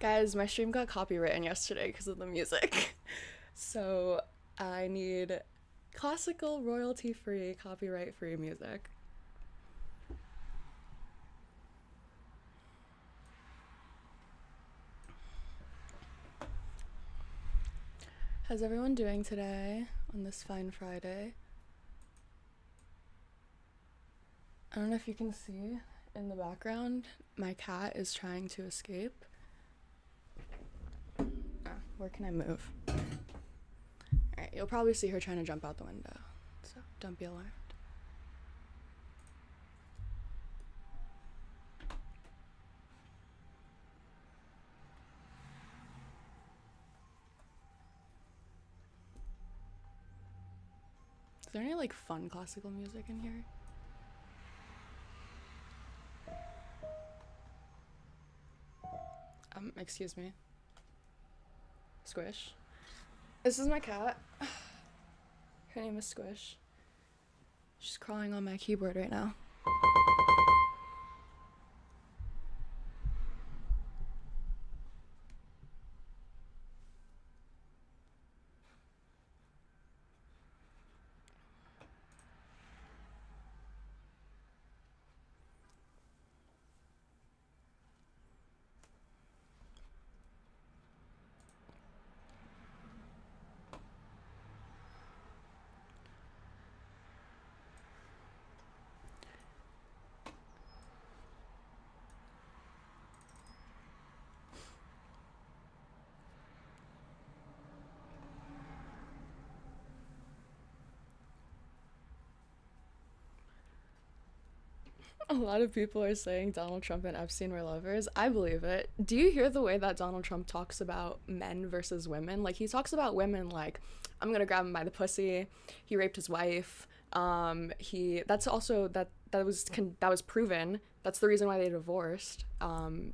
Guys, my stream got copywritten yesterday because of the music. So I need classical, royalty free, copyright free music. How's everyone doing today on this fine Friday? I don't know if you can see in the background, my cat is trying to escape. Where can I move? Alright, you'll probably see her trying to jump out the window, so don't be alarmed. Is there any like fun classical music in here? Excuse me. Squish. This is my cat. Her name is Squish. She's crawling on my keyboard right now. A lot of people are saying Donald Trump and Epstein were lovers. I believe it. Do you hear the way that Donald Trump talks about men versus women? Like, he talks about women like, I'm gonna grab him by the pussy. He raped his wife. That's also that was proven. That's the reason why they divorced.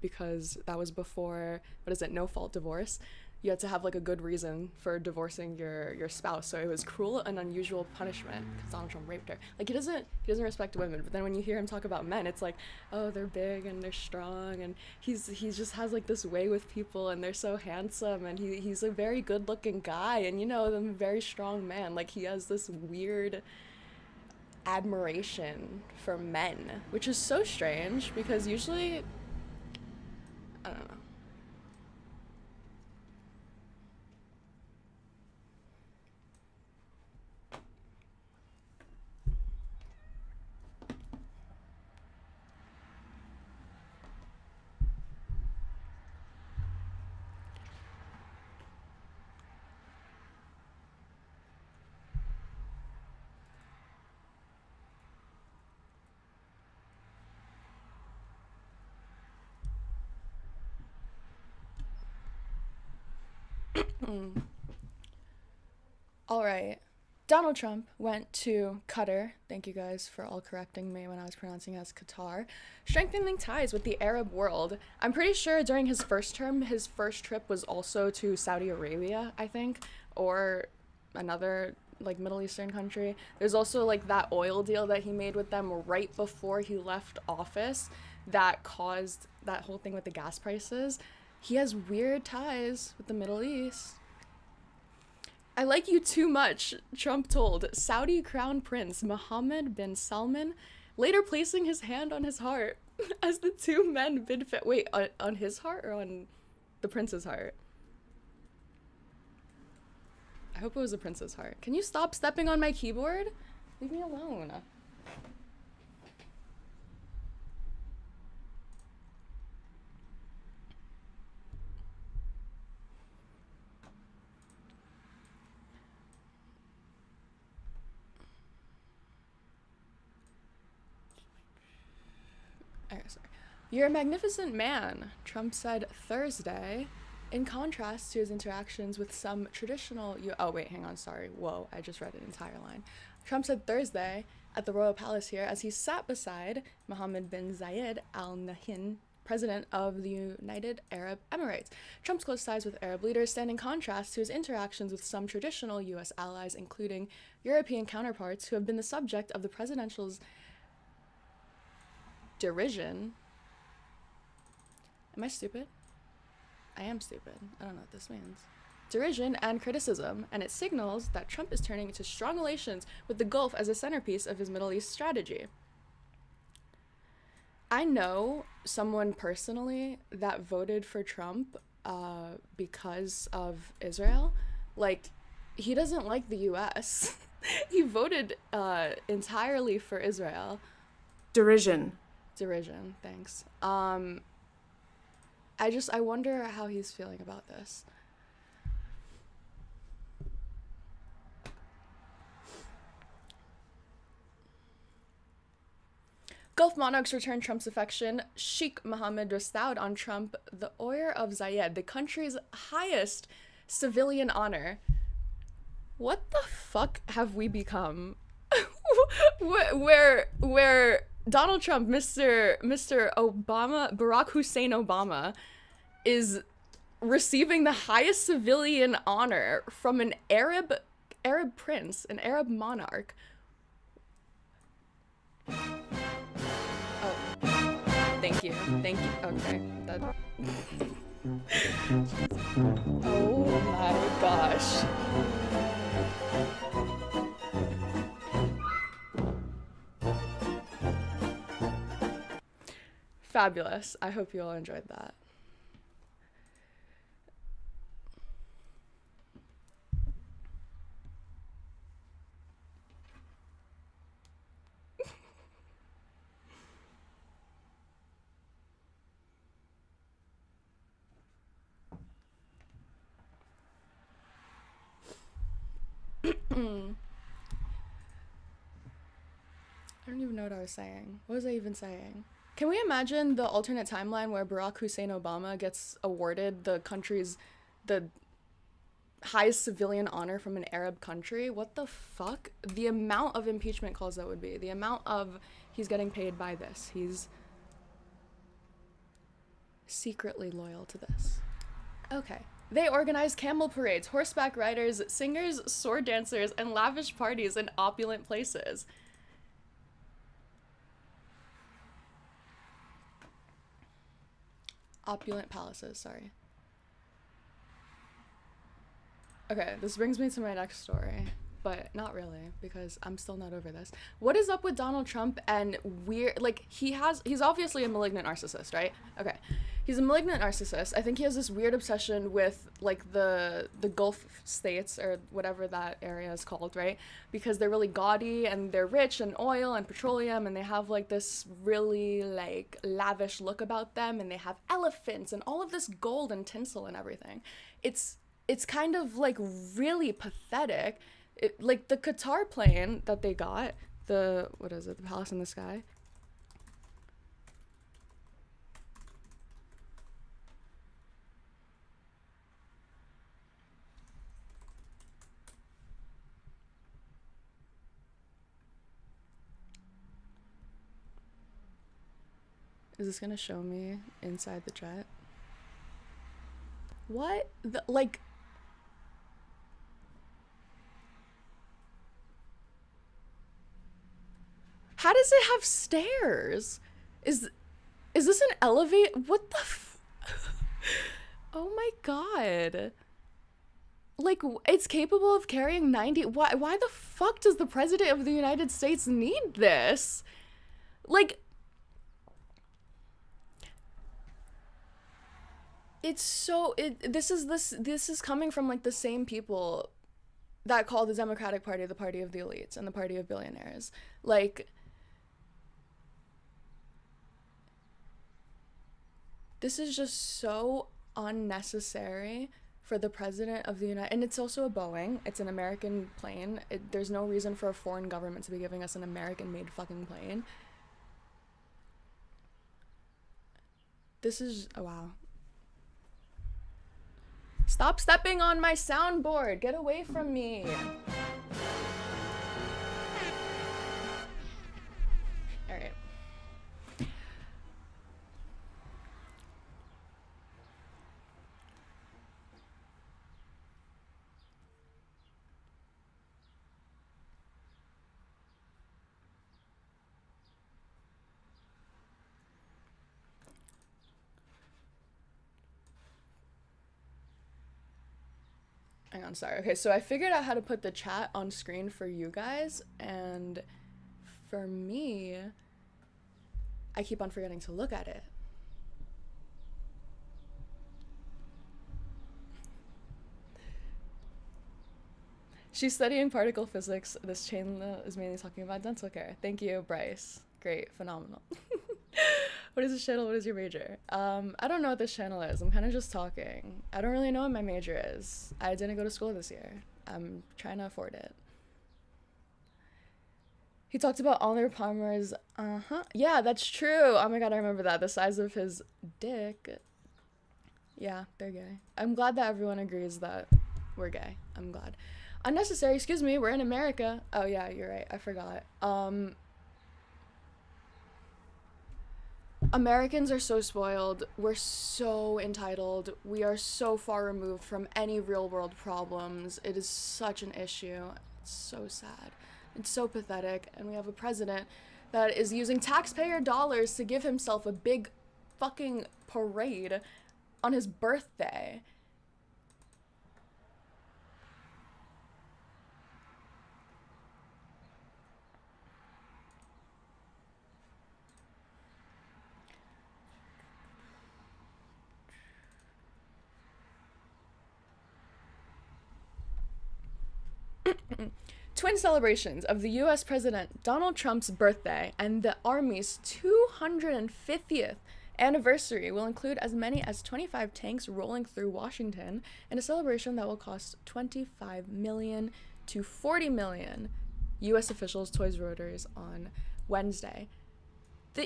Because that was before, what is it, no fault divorce. You had to have like a good reason for divorcing your spouse. So it was cruel and unusual punishment because Donald Trump raped her. Like he doesn't respect women. But then when you hear him talk about men, it's like, oh, they're big and they're strong, and he just has like this way with people, and they're so handsome, and he's a very good looking guy, and a very strong man. Like he has this weird admiration for men, which is so strange because usually, I don't know. All right. Donald Trump went to Qatar. Thank you guys for all correcting me when I was pronouncing it as Qatar. Strengthening ties with the Arab world. I'm pretty sure during his first term, his first trip was also to Saudi Arabia, I think, or another like Middle Eastern country. There's also like that oil deal that he made with them right before he left office that caused that whole thing with the gas prices. He has weird ties with the Middle East. I like you too much, Trump told Saudi Crown Prince Mohammed bin Salman, later placing his hand on his heart as the two men bid fit. Wait, on his heart or on the prince's heart? I hope it was the prince's heart. Can you stop stepping on my keyboard? Leave me alone. Sorry. You're a magnificent man, Trump said Thursday, in contrast to his interactions with some traditional oh wait, hang on, sorry. Whoa, I just read an entire line. Trump said Thursday at the Royal Palace here as he sat beside Mohammed bin Zayed Al Nahyan, president of the United Arab Emirates. Trump's close ties with Arab leaders stand in contrast to his interactions with some traditional U.S. allies, including European counterparts who have been the subject of the presidential's derision. Am I stupid? I am stupid. I don't know what this means. Derision and criticism, and it signals that Trump is turning to strong relations with the Gulf as a centerpiece of his Middle East strategy. I know someone personally that voted for Trump because of Israel. Like, he doesn't like the US. He voted entirely for Israel. Derision. Derision, thanks. I wonder how he's feeling about this. Gulf monarchs returned Trump's affection. Sheikh Mohammed bestowed on Trump the Order of Zayed, the country's highest civilian honor. What the fuck have we become? where Donald Trump, Mr. Obama, Barack Hussein Obama, is receiving the highest civilian honor from an Arab prince, an Arab monarch. Oh, thank you. Okay, that. Oh my gosh. Fabulous. I hope you all enjoyed that. I don't even know what I was saying. What was I even saying? Can we imagine the alternate timeline where Barack Hussein Obama gets awarded the highest civilian honor from an Arab country? What the fuck? The amount of impeachment calls that would be. The amount of he's getting paid by this. He's secretly loyal to this. Okay. They organize camel parades, horseback riders, singers, sword dancers, and lavish parties in opulent places. Opulent palaces, sorry. Okay, this brings me to my next story, but not really, because I'm still not over this. What is up with Donald Trump and weird, like, he's obviously a malignant narcissist, right? Okay, he's a malignant narcissist. I think he has this weird obsession with, like, the Gulf states, or whatever that area is called, right? Because they're really gaudy, and they're rich in oil and petroleum, and they have, like, this really, like, lavish look about them, and they have elephants, and all of this gold and tinsel and everything. It's kind of, like, really pathetic. Like, the Qatar plane that they got, the Palace in the Sky. Is this gonna show me inside the jet? What? Like... How does it have stairs? Is this an elevator? What the Oh my god. Like, it's capable of carrying 90... Why the fuck does the President of the United States need this? Like... It's so... This is coming from, like, the same people that call the Democratic Party the party of the elites and the party of billionaires. Like... This is just so unnecessary for the President of the United... And it's also a Boeing. It's an American plane. There's no reason for a foreign government to be giving us an American-made fucking plane. This is... Oh, wow. Stop stepping on my soundboard! Get away from me! Alright. on, sorry. Okay, so I figured out how to put the chat on screen for you guys, and for me, I keep on forgetting to look at it. She's studying particle physics. This chain is mainly talking about dental care. Thank you, Bryce. Great, phenomenal. What is this channel? What is your major? I don't know what this channel is. I'm kind of just talking. I don't really know what my major is. I didn't go to school this year. I'm trying to afford it. He talked about Oliver Palmer's, yeah, that's true. Oh my god, I remember that. The size of his dick. Yeah, they're gay. I'm glad that everyone agrees that we're gay. I'm glad. Unnecessary, excuse me, we're in America. Oh yeah, you're right, I forgot. Americans are so spoiled. We're so entitled. We are so far removed from any real world problems. It is such an issue. It's so sad. It's so pathetic. And we have a president that is using taxpayer dollars to give himself a big fucking parade on his birthday. Twin celebrations of the US President Donald Trump's birthday and the Army's 250th anniversary will include as many as 25 tanks rolling through Washington in a celebration that will cost $25 million to $40 million, US officials told Reuters on Wednesday.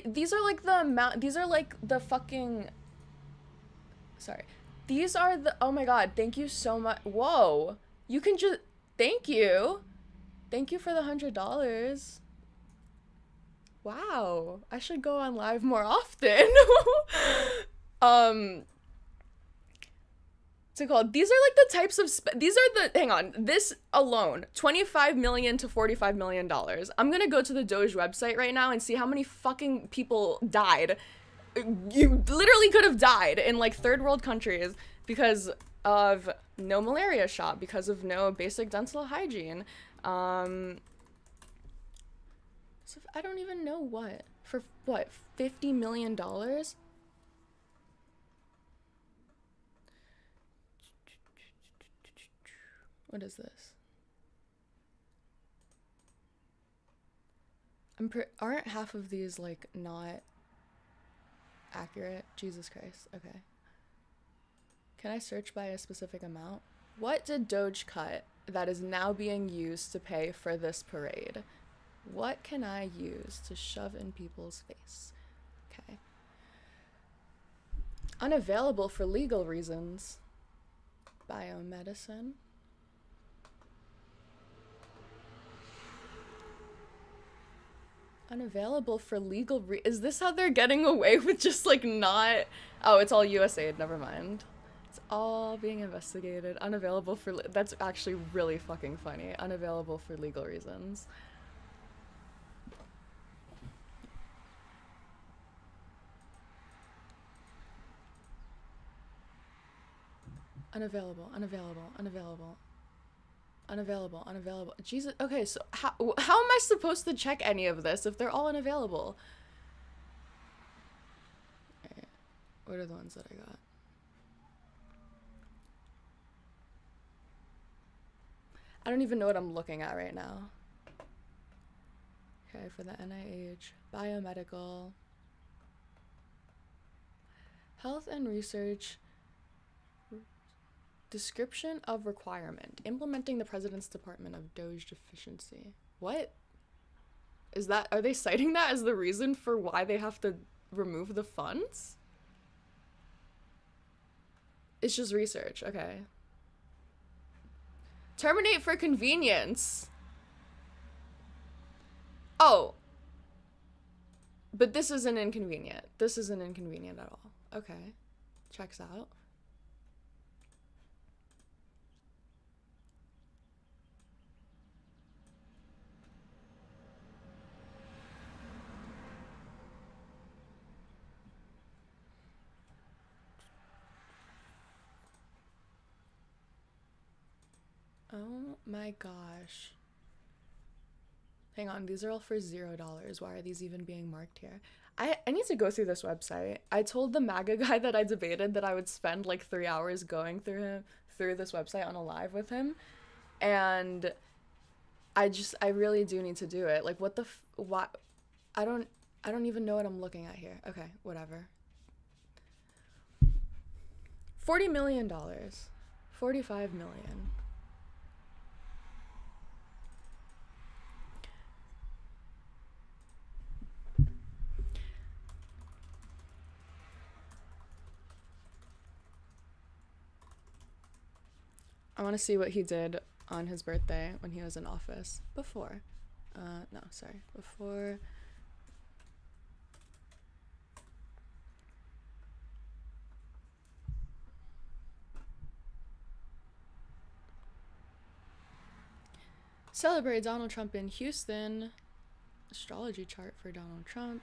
These are like the amount, these are like the fucking, sorry. These are the, oh my god, thank you so much. Whoa. You can just, thank you. Thank you for the $100. Wow. I should go on live more often. What's it called? These are like the types of, these are the, hang on, this alone, $25 million to $45 million. I'm gonna go to the Doge website right now and see how many fucking people died. You literally could have died in like third world countries because of no malaria shot, because of no basic dental hygiene. So I don't even know what. For what, $50 million? What is this? Aren't half of these like not accurate? Jesus Christ. Okay. Can I search by a specific amount? What did Doge cut that is now being used to pay for this parade? What can I use to shove in people's face? Okay. Unavailable for legal reasons. Biomedicine. Unavailable for legal is this how they're getting away with just like not, oh, it's all USAID, never mind. It's all being investigated. Unavailable for, that's actually really fucking funny. Unavailable for legal reasons. Unavailable, unavailable, unavailable. Unavailable, unavailable. Jesus, okay, so how am I supposed to check any of this if they're all unavailable? Okay, what are the ones that I got? I don't even know what I'm looking at right now. Okay, for the NIH, biomedical, health and research, description of requirement, implementing the President's Department of Doge deficiency. What? Is that, are they citing that as the reason for why they have to remove the funds? It's just research, okay. Terminate for convenience. Oh. But this isn't inconvenient. This isn't inconvenient at all. Okay. Checks out. Oh my gosh. Hang on, these are all for $0. Why are these even being marked here? I need to go through this website. I told the MAGA guy that I debated that I would spend like 3 hours going through this website on a live with him. And I really do need to do it. Like what I don't even know what I'm looking at here. Okay, whatever. $40 million. 45 million. I want to see what he did on his birthday when he was in office. Before. No, sorry. Before. Celebrate Donald Trump in Houston. Astrology chart for Donald Trump.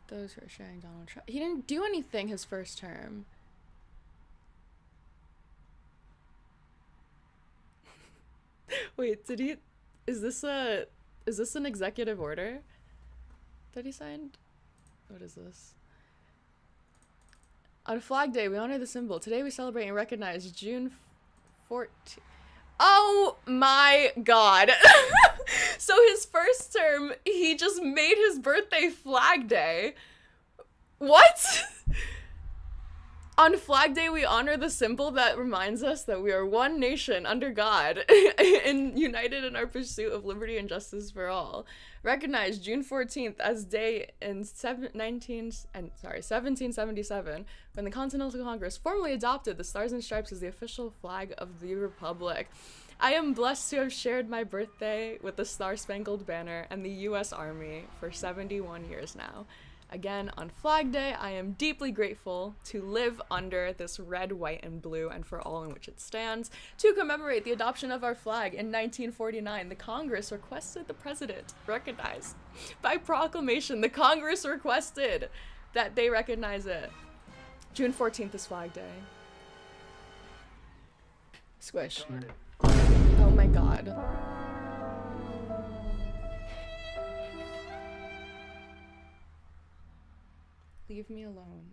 Those who are sharing Donald Trump. He didn't do anything his first term. Wait, did he? Is this an executive order that he signed? What is this? On Flag Day, we honor the symbol. Today we celebrate and recognize June 14th. Oh my god. So his first term, he just made his birthday Flag Day. What? On Flag Day, we honor the symbol that reminds us that we are one nation under God and united in our pursuit of liberty and justice for all. Recognize June 14th as day in 1777, when the Continental Congress formally adopted the Stars and Stripes as the official flag of the Republic. I am blessed to have shared my birthday with the Star-Spangled Banner and the U.S. Army for 71 years now. Again, on Flag Day, I am deeply grateful to live under this red, white, and blue and for all in which it stands. To commemorate the adoption of our flag in 1949, the Congress requested the president recognize. By proclamation, the Congress requested that they recognize it. June 14th is Flag Day. Squish. Oh my god. Leave me alone,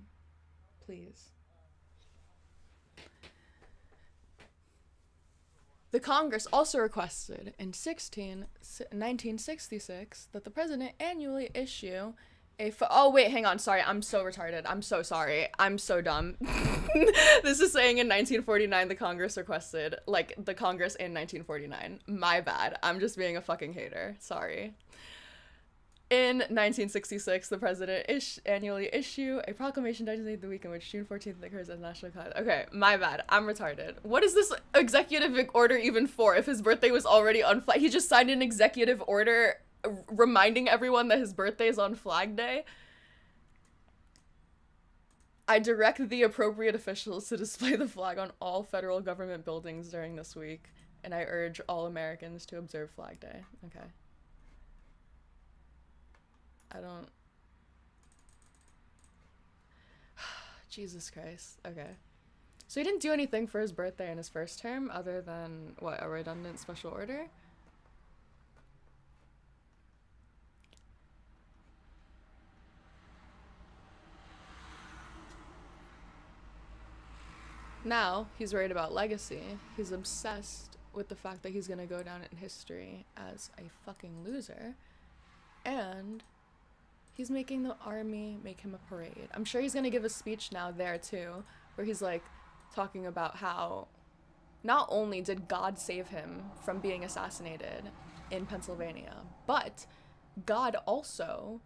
please. The Congress also requested in 1966 that the president annually issue oh wait, hang on, sorry, I'm so retarded. I'm so sorry. I'm so dumb. This is saying in 1949 the Congress requested, like, the Congress in 1949. My bad. I'm just being a fucking hater. Sorry. In 1966, the president annually issue a proclamation designating the week in which June 14th occurs as National Holiday. Okay, my bad. I'm retarded. What is this executive order even for if his birthday was already on flag? He just signed an executive order reminding everyone that his birthday is on Flag Day. I direct the appropriate officials to display the flag on all federal government buildings during this week, and I urge all Americans to observe Flag Day. Okay. I don't... Jesus Christ. Okay. So he didn't do anything for his birthday in his first term other than, what, a redundant special order? Now, he's worried about legacy. He's obsessed with the fact that he's gonna go down in history as a fucking loser. And he's making the army make him a parade. I'm sure he's gonna give a speech now there too, where he's like talking about how not only did God save him from being assassinated in Pennsylvania, but God also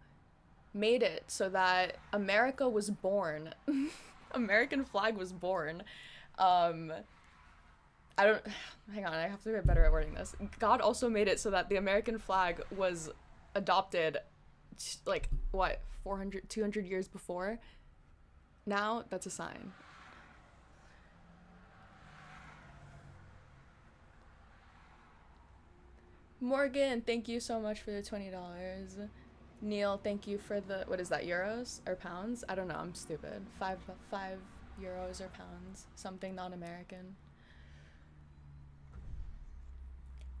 made it so that America was born. American flag was born. Hang on, I have to get better at wording this. God also made it so that the American flag was adopted like, what, 200 years before? Now, that's a sign. Morgan, thank you so much for the $20. Neil, thank you for the, what is that, euros or pounds? I don't know, I'm stupid. 5 euros or pounds, something non-American.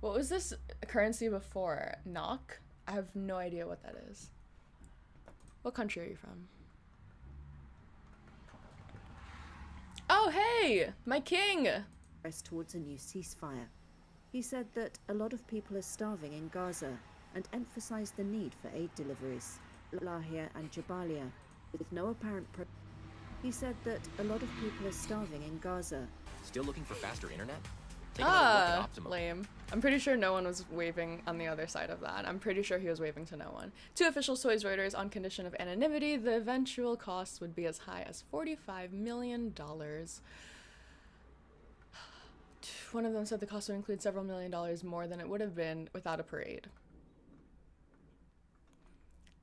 What was this currency before? NOK? I have no idea what that is. What country are you from? Oh, hey! My king! Towards a new ceasefire. He said that a lot of people are starving in Gaza and emphasized the need for aid deliveries, Lahia and Jabalia, with no apparent He said that a lot of people are starving in Gaza. Still looking for faster internet? Take another look at Optimum. Lame. I'm pretty sure no one was waving on the other side of that. I'm pretty sure he was waving to no one. Two officials told Reuters on condition of anonymity, the eventual costs would be as high as $45 million. One of them said the cost would include several $1,000,000 more than it would have been without a parade.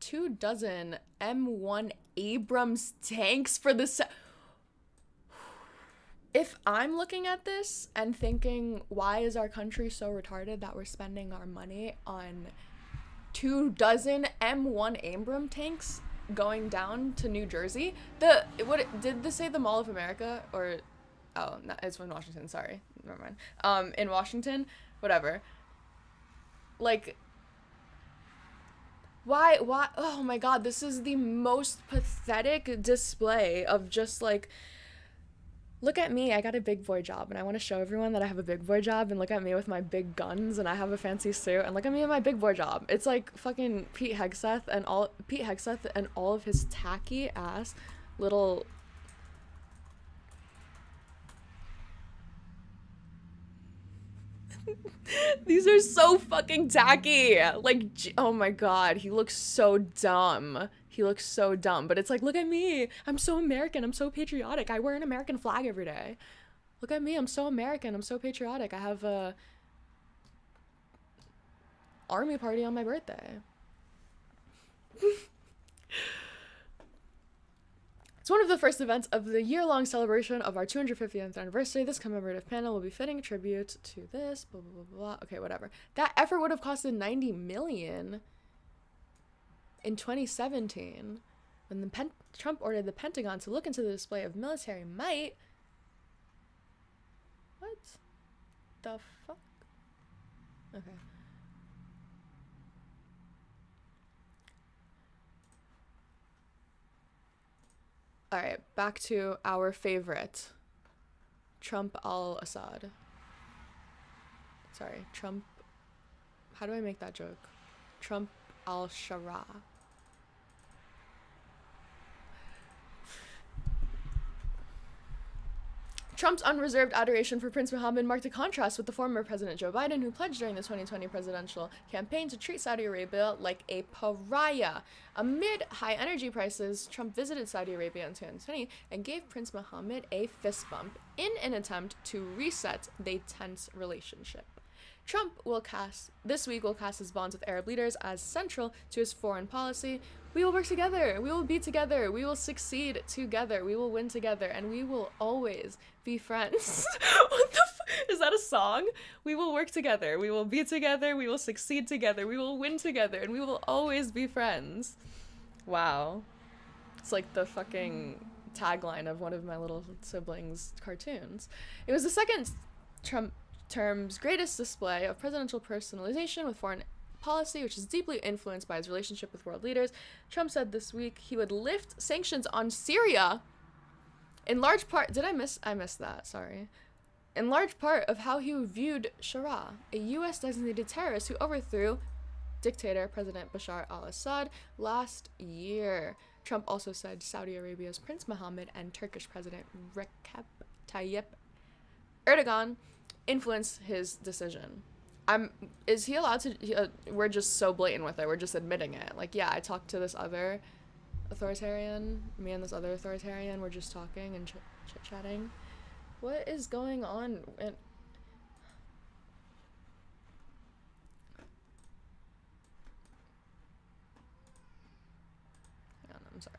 24 M1 Abrams tanks for the If I'm looking at this and thinking, why is our country so retarded that we're spending our money on 24 M1 Abrams tanks going down to New Jersey? Did this say the Mall of America? Or, oh, no, it's in Washington, sorry. Never mind. In Washington, whatever. Like, why, oh my god, this is the most pathetic display of just like, look at me, I got a big boy job, and I want to show everyone that I have a big boy job, and look at me with my big guns, and I have a fancy suit, and look at me in my big boy job. It's like fucking Pete Hegseth and all of his tacky ass little these are so fucking tacky. Like, oh my god, he looks so dumb. He looks so dumb, but it's like, look at me. I'm so American. I'm so patriotic. I wear an American flag every day. Look at me. I'm so American. I'm so patriotic. I have a army party on my birthday. It's one of the first events of the year-long celebration of our 250th anniversary. This commemorative panel will be fitting tribute to this, blah, blah, blah, blah. Okay, whatever. That effort would have costed $90 million in 2017 when Trump ordered the Pentagon to look into the display of military might. What the fuck? Okay. All right, back to our favorite, Trump al-Assad. Sorry, Trump. How do I make that joke? Trump al-Shara. Trump's unreserved adoration for Prince Mohammed marked a contrast with the former President Joe Biden, who pledged during the 2020 presidential campaign to treat Saudi Arabia like a pariah. Amid high energy prices, Trump visited Saudi Arabia in 2020 and gave Prince Mohammed a fist bump in an attempt to reset the tense relationship. Trump this week will cast his bonds with Arab leaders as central to his foreign policy. We will work together. We will be together. We will succeed together. We will win together. And we will always be friends. What the is that a song? We will work together. We will be together. We will succeed together. We will win together. And we will always be friends. Wow. It's like the fucking tagline of one of my little siblings' cartoons. It was the second Trump term's greatest display of presidential personalization with foreign policy, which is deeply influenced by his relationship with world leaders. Trump said this week he would lift sanctions on Syria in large part. I missed that, sorry. In large part of how he viewed Shara, a U.S. designated terrorist who overthrew dictator President Bashar al-Assad last year. Trump also said Saudi Arabia's Prince Mohammed and Turkish President Recep Tayyip Erdogan influence his decision. Is he allowed to, we're just so blatant with it, we're just admitting it. Like, yeah, I talked to this other authoritarian, me and this other authoritarian, we're just talking and chit-chatting. What is going on? And I'm sorry.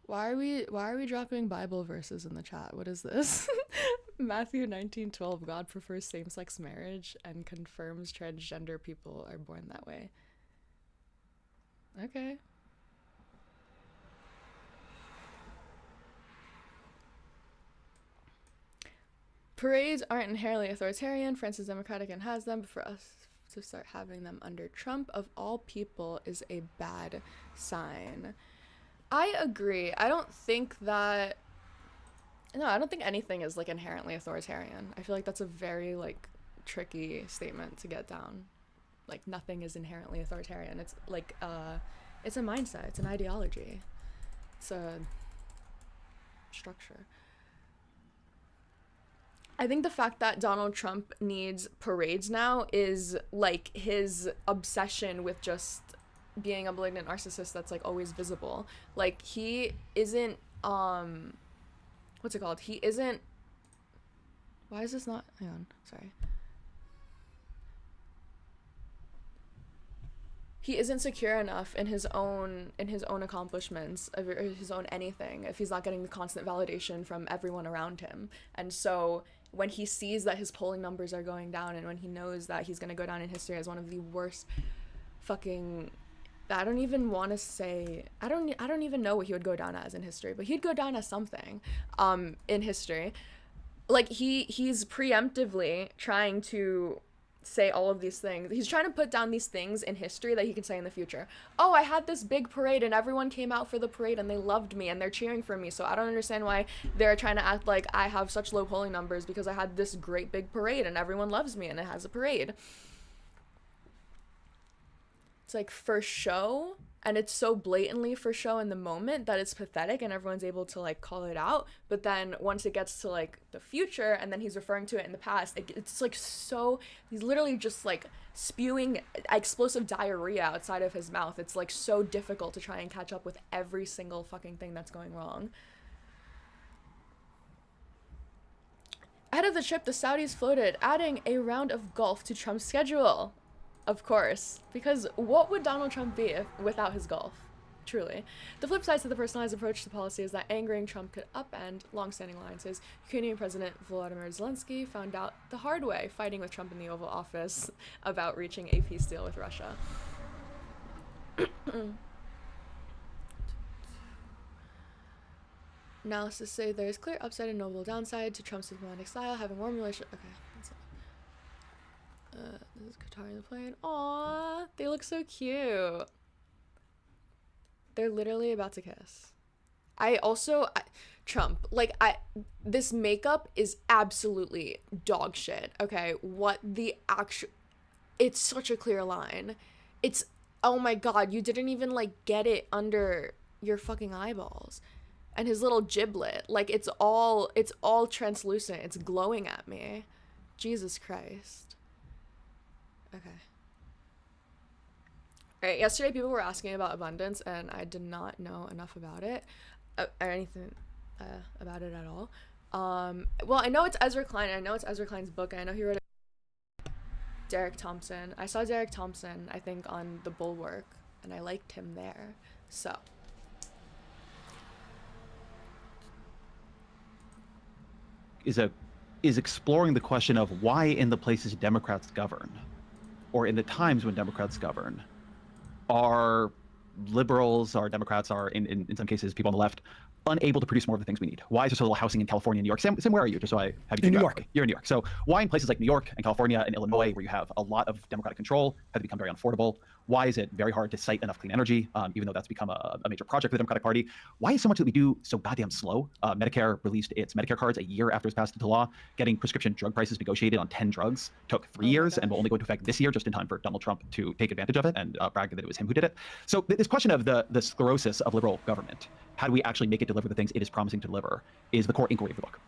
Why are we dropping Bible verses in the chat? What is this? Matthew 19:12, God prefers same-sex marriage and confirms transgender people are born that way. Okay. Parades aren't inherently authoritarian. France is democratic and has them, but for us to start having them under Trump, of all people, is a bad sign. I agree. I don't think anything is, like, inherently authoritarian. I feel like that's a very, like, tricky statement to get down. Like, nothing is inherently authoritarian. It's, like, it's a mindset. It's an ideology. It's a structure. I think the fact that Donald Trump needs parades now is, like, his obsession with just being a malignant narcissist that's, like, always visible. Like, he isn't, what's it called? He isn't, why is this not, hang on, sorry. He isn't secure enough in his own accomplishments, or his own anything, if he's not getting the constant validation from everyone around him. And so when he sees that his polling numbers are going down, and when he knows that he's going to go down in history as one of the worst fucking, I don't even want to say, I don't even know what he would go down as in history, but he'd go down as something in history. Like, he's preemptively trying to say all of these things. He's trying to put down these things in history that he can say in the future. Oh, I had this big parade and everyone came out for the parade and they loved me and they're cheering for me, so I don't understand why they're trying to act like I have such low polling numbers because I had this great big parade and everyone loves me and it has a parade. It's like for show, and it's so blatantly for show in the moment that it's pathetic and everyone's able to, like, call it out. But then once it gets to, like, the future and then he's referring to it in the past, it's like, so he's literally just, like, spewing explosive diarrhea outside of his mouth. It's, like, so difficult to try and catch up with every single fucking thing that's going wrong. Ahead of the trip, the Saudis floated adding a round of golf to Trump's schedule. Of course, because what would Donald Trump be without his golf? Truly. The flip side to the personalized approach to policy is that angering Trump could upend long-standing alliances. Ukrainian President Volodymyr Zelensky found out the hard way, fighting with Trump in the Oval Office about reaching a peace deal with Russia. Analysis say there is clear upside and notable downside to Trump's diplomatic style, having warm relations. Okay, that's it. This is Qatar in the plane. Aww, they look so cute. They're literally about to kiss. Trump, like, this makeup is absolutely dog shit. Okay, it's such a clear line. It's, oh my god, you didn't even, like, get it under your fucking eyeballs. And his little giblet, like, it's all translucent. It's glowing at me. Jesus Christ. Okay. Alright, yesterday people were asking about abundance, and I did not know enough about it, or anything about it at all. Well, I know it's Ezra Klein, and I know it's Ezra Klein's book, and I know he wrote it. Derek Thompson. I saw Derek Thompson, I think, on The Bulwark, and I liked him there, so. Is exploring the question of why in the places Democrats govern, or in the times when Democrats govern, are liberals, are Democrats, are in some cases people on the left, unable to produce more of the things we need? Why is there so little housing in California and New York? Sam, where are you? Just so I have you in New York. You're in New York. So why in places like New York and California and Illinois, where you have a lot of Democratic control, have become very unaffordable? Why is it very hard to cite enough clean energy, even though that's become a major project for the Democratic Party? Why is so much that we do so goddamn slow? Medicare released its Medicare cards a year after it was passed into law. Getting prescription drug prices negotiated on 10 drugs took 3 years and will only go into effect this year, just in time for Donald Trump to take advantage of it and brag that it was him who did it. So this question of the sclerosis of liberal government, how do we actually make it deliver the things it is promising to deliver, is the core inquiry of the book.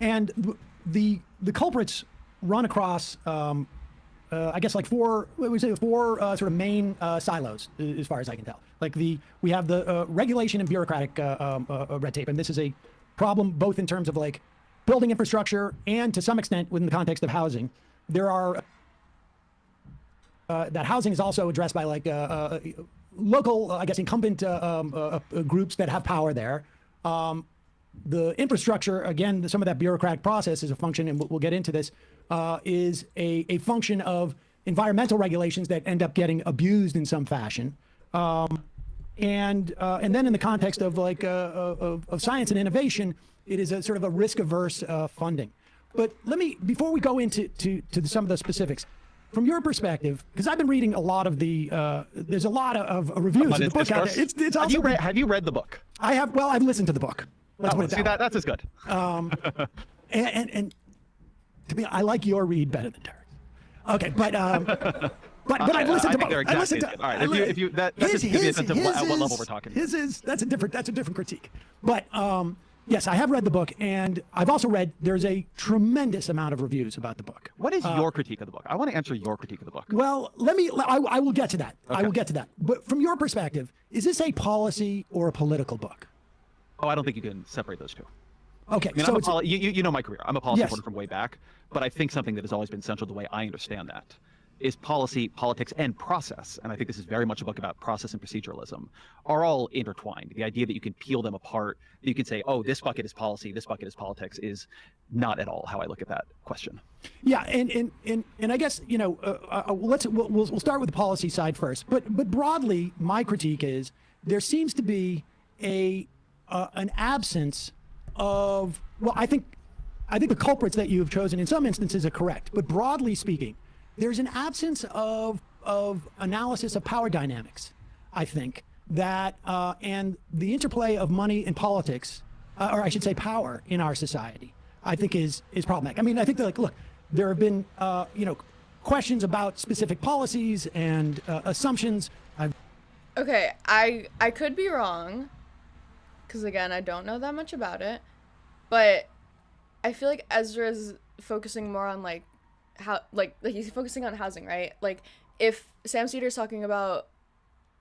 And the culprits run across, I guess, like four sort of main silos, as far as I can tell. Like we have the regulation and bureaucratic red tape, and this is a problem both in terms of, like, building infrastructure and to some extent within the context of housing. There are that housing is also addressed by, like, local, I guess, incumbent groups that have power there. The infrastructure, again, some of that bureaucratic process is a function, and we'll get into this, is a function of environmental regulations that end up getting abused in some fashion. And then in the context of, like, of science and innovation, it is a sort of a risk-averse funding. But let me, before we go into some of the specifics, from your perspective, because I've been reading a lot of the, there's a lot of reviews of the book out there. It's also have you read the book? I have. Well, I've listened to the book. Let's put it see that way. that's as good. And to me, I like your read better than Derek's. Okay, but I've listened to both. Exactly, I listened to. All right, if you that just gives you a sense of at what level we're talking. That's a different critique. But yes, I have read the book, and I've also read. There's a tremendous amount of reviews about the book. What is your critique of the book? I want to answer your critique of the book. Well, I will get to that. Okay. I will get to that. But from your perspective, is this a policy or a political book? Oh, I don't think you can separate those two. Okay, I mean, so you know my career. I'm a policy Yes. reporter from way back, but I think something that has always been central to the way I understand that is policy, politics, and process. And I think this is very much a book about process and proceduralism are all intertwined. The idea that you can peel them apart, that you can say, oh, this bucket is policy, this bucket is politics, is not at all how I look at that question. Yeah, and I guess we'll start with the policy side first. But broadly, my critique is there seems to be an absence of, well, I think the culprits that you have chosen in some instances are correct, but broadly speaking, there's an absence of analysis of power dynamics, I think, that and the interplay of money and politics, or I should say power in our society, I think is problematic. I mean, I think that, look, there have been questions about specific policies and assumptions. Okay, I could be wrong, because again, I don't know that much about it, but I feel like Ezra's focusing more on like how like he's focusing on housing, right? Like if Sam Cedars talking about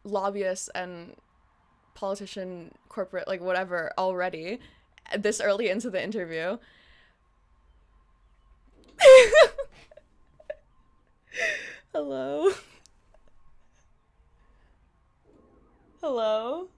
lobbyists and politician, corporate, like whatever already this early into the interview. Hello? Hello?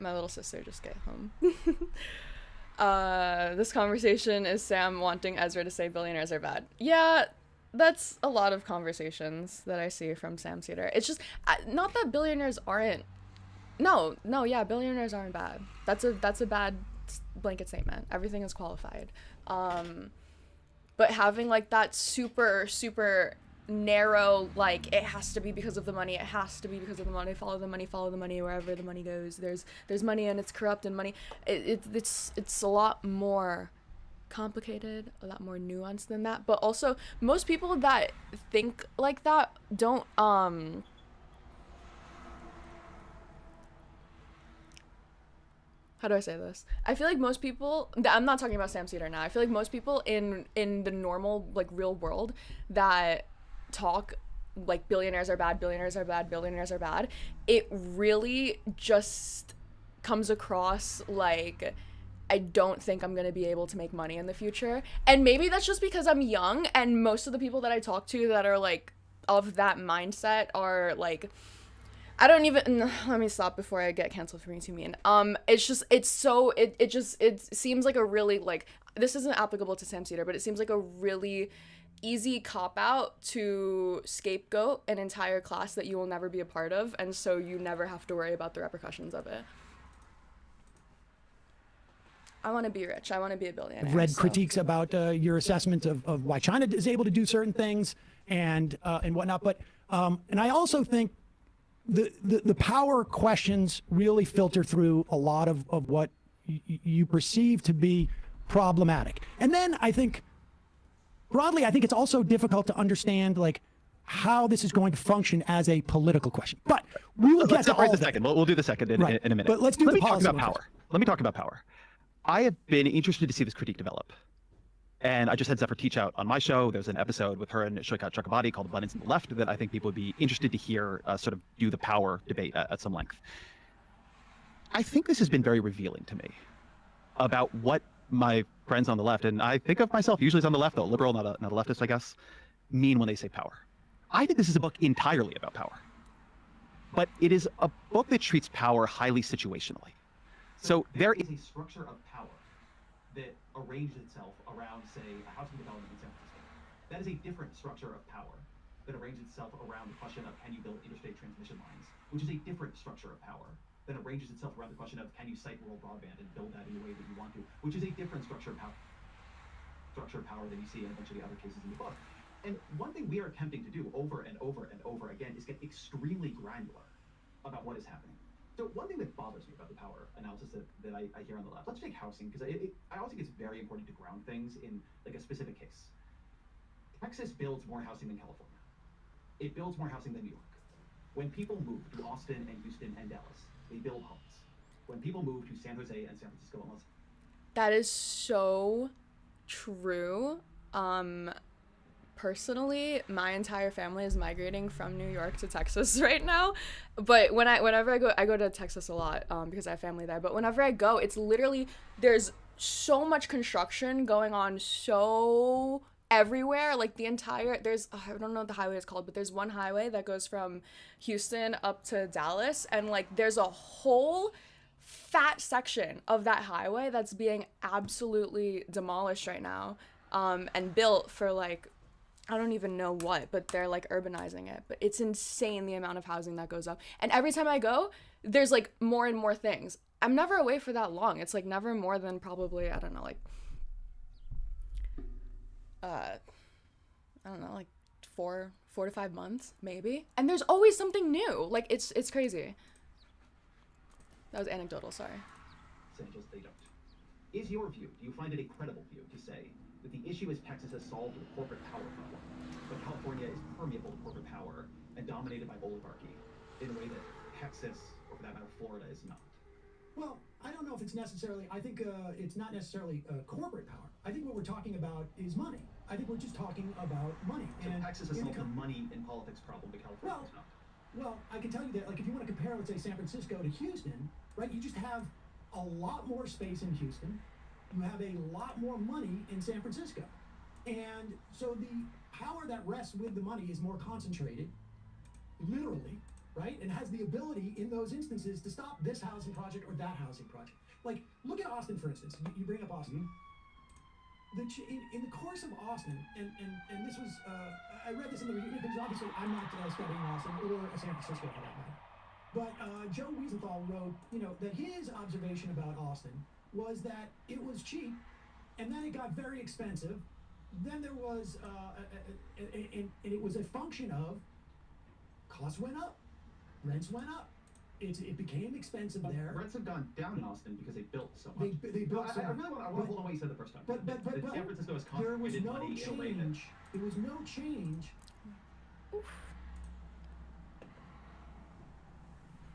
My little sister just got home. This conversation is Sam wanting Ezra to say billionaires are bad. Yeah, that's a lot of conversations that I see from Sam Cedar. It's just not that billionaires aren't. No, yeah, billionaires aren't bad. That's a bad blanket statement. Everything is qualified. But having like that super narrow, like it has to be because of the money, it has to be because of the money, follow the money wherever the money goes, there's money and it's corrupt, and money it's a lot more complicated, a lot more nuanced than that. But also most people that think like that don't how do I say this? I feel like most people, I'm not talking about Sam Cedar now, I feel like most people in the normal, like, real world that talk like billionaires are bad, it really just comes across like, I don't think I'm gonna be able to make money in the future. And maybe that's just because I'm young, and most of the people that I talk to that are like of that mindset are like, I don't even, let me stop before I get canceled for being too mean. It seems like a really, like, this isn't applicable to Sam Cedar, but it seems like a really easy cop-out to scapegoat an entire class that you will never be a part of, and so you never have to worry about the repercussions of it. I want to be rich. I want to be a billionaire. I've read critiques about your assessment of why China is able to do certain things and whatnot, but and I also think the power questions really filter through a lot of what you perceive to be problematic. And then I think, broadly, I think it's also difficult to understand, like, how this is going to function as a political question. But we will get to all of that. Second. We'll do the second in a minute. But let's do the policy. Let me talk about power. I have been interested to see this critique develop. And I just had Zephyr teach out on my show. There's an episode with her and Shoikat Chakrabarti called Abundance in the Left that I think people would be interested to hear sort of do the power debate at some length. I think this has been very revealing to me about what my friends on the left, and I think of myself usually as on the left, though, liberal, not a leftist, I guess, mean when they say power. I think this is a book entirely about power. But it is a book that treats power highly situationally. So there is a structure of power that arranges itself around, say, a housing development in San Francisco. That is a different structure of power that arranges itself around the question of can you build interstate transmission lines, which is a different structure of power that arranges itself around the question of can you site rural broadband and build that in the way that you want to, which is a different structure of power than you see in a bunch of the other cases in the book. And one thing we are attempting to do over and over and over again is get extremely granular about what is happening. So one thing that bothers me about the power analysis that I hear on the left, let's take housing, because I also think it's very important to ground things in like a specific case. Texas builds more housing than California. It builds more housing than New York. When people move to Austin and Houston and Dallas, they build homes. When people move to San Jose and San Francisco and Los Angeles. That is so true. Personally, my entire family is migrating from New York to Texas right now. But whenever I go to Texas a lot because I have family there. But whenever I go, it's literally, there's so much construction going on so everywhere. Like the entire, I don't know what the highway is called, but there's one highway that goes from Houston up to Dallas. And like there's a whole fat section of that highway that's being absolutely demolished right now and built for like, I don't even know what, but they're like urbanizing it. But it's insane the amount of housing that goes up. And every time I go, there's like more and more things. I'm never away for that long. It's like never more than probably, I don't know, like, like 4 to 5 months, maybe. And there's always something new. Like it's crazy. That was anecdotal, sorry. They don't. Is your view, do you find it a credible view to say that the issue is Texas has solved the corporate power problem, but California is permeable to corporate power and dominated by oligarchy in a way that Texas, or for that matter, Florida, is not? Well, I don't know if it's necessarily, I think it's not necessarily corporate power. I think what we're talking about is money. I think we're just talking about money. So and Texas has solved the money in politics problem, but California is not. Well, I can tell you that, like, if you want to compare, let's say, San Francisco to Houston, right, you just have a lot more space in Houston. You have a lot more money in San Francisco. And so the power that rests with the money is more concentrated, literally, right? And has the ability in those instances to stop this housing project or that housing project. Like, look at Austin, for instance. You bring up Austin. In the course of Austin, and this was, I read this in the review, because obviously I'm not studying Austin or San Francisco for that matter. But Joe Wiesenthal wrote, that his observation about Austin was that it was cheap, and then it got very expensive. Then there was, and it was a function of costs went up, rents went up. It became expensive there. Rents have gone down in Austin because they built so much. They built so much. I want to hold on what you said the first time. But San Francisco has there was concentrated no money in a way that... change. There was no change. Oof.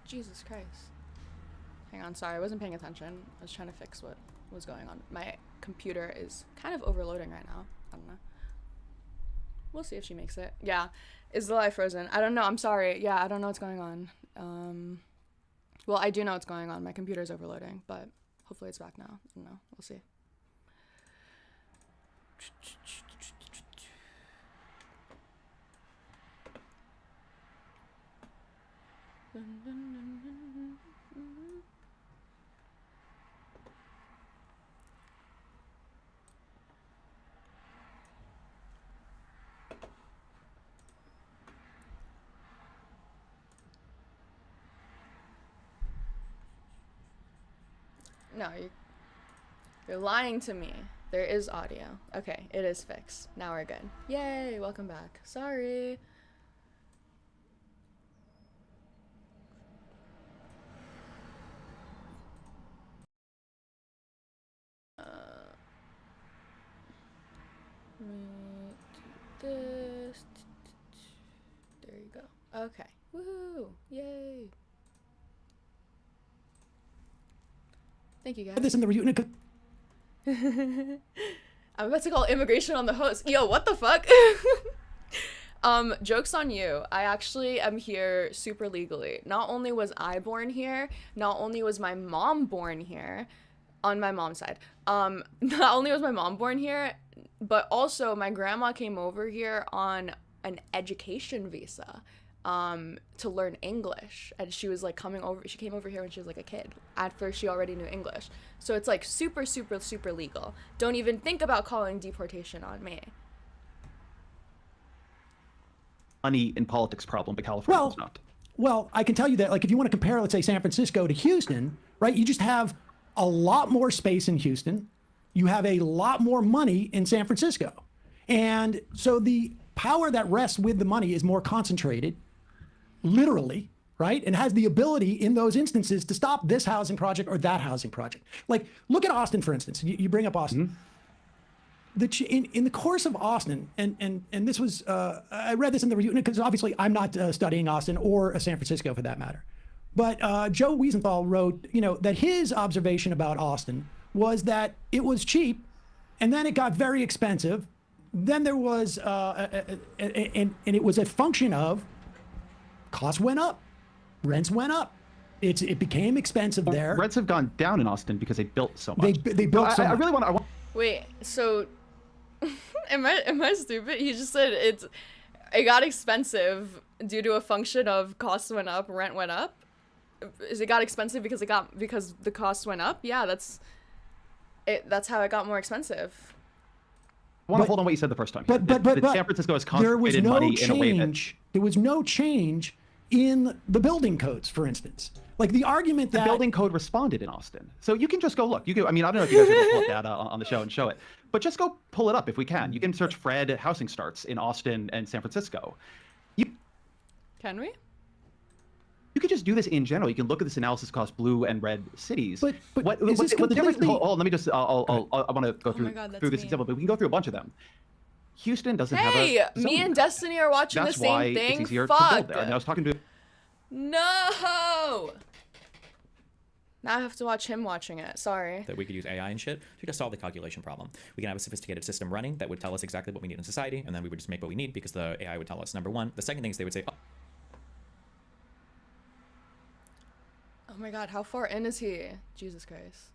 Jesus Christ. Hang on, sorry, I wasn't paying attention. I was trying to fix what was going on. My computer is kind of overloading right now. I don't know. We'll see if she makes it. Yeah. Is the live frozen? I don't know. I'm sorry. Yeah, I don't know what's going on. Well, I do know what's going on. My computer's overloading, but hopefully it's back now. I don't know. We'll see. No, you're lying to me. There is audio. Okay, it is fixed. Now we're good. Yay, welcome back. Sorry. Let me do this. There you go. Okay. Woohoo! Yay! Thank you, guys. This in the review. I'm about to call immigration on the host. Yo, what the fuck? Joke's on you. I actually am here super legally. Not only was I born here, not only was my mom born here, on my mom's side. Not only was my mom born here, but also my grandma came over here on an education visa, to learn English. And she was like she came over here when she was like a kid. At first, she already knew English. So it's like super, super, super legal. Don't even think about calling deportation on me. Money in politics problem, but California is not. Well, I can tell you that, like, if you want to compare, let's say, San Francisco to Houston, right? You just have a lot more space in Houston. You have a lot more money in San Francisco. And so the power that rests with the money is more concentrated, literally, right? And has the ability in those instances to stop this housing project or that housing project. Like, look at Austin, for instance. You bring up Austin. Mm-hmm. In the course of Austin, and this was, I read this in the review, because obviously I'm not studying Austin or San Francisco for that matter. But Joe Wiesenthal wrote, that his observation about Austin was that it was cheap, and then it got very expensive. Then there was, and it was a function of costs went up, rents went up. It became expensive there. Rents have gone down in Austin because they built so much. They built so much. I really want. Wait, so am I stupid? He just said it got expensive due to a function of costs went up, rent went up. Is it got expensive because the costs went up? Yeah, that's how it got more expensive. I want to hold on what you said the first time. But San Francisco has concentrated money in a way that there was no change in the building codes, for instance. Like the argument that the building code responded in Austin. So you can just go look. I don't know if you guys are going to pull up data on the show and show it, but just go pull it up if we can. You can search Fred housing starts in Austin and San Francisco. Can we? You could just do this in general. You can look at this analysis across blue and red cities. But what the difference? Let me just. I want to go through this example, but we can go through a bunch of them. Houston doesn't have a. Hey, zone me and code. Destiny are watching That's the same why thing. It's easier Fuck. to build there. And I was talking to. No. Now I have to watch him watching it. Sorry. That we could use AI and shit to just solve the calculation problem. We can have a sophisticated system running that would tell us exactly what we need in society, and then we would just make what we need because the AI would tell us, number one. The second thing is they would say, Oh my god, how far in is he? Jesus Christ.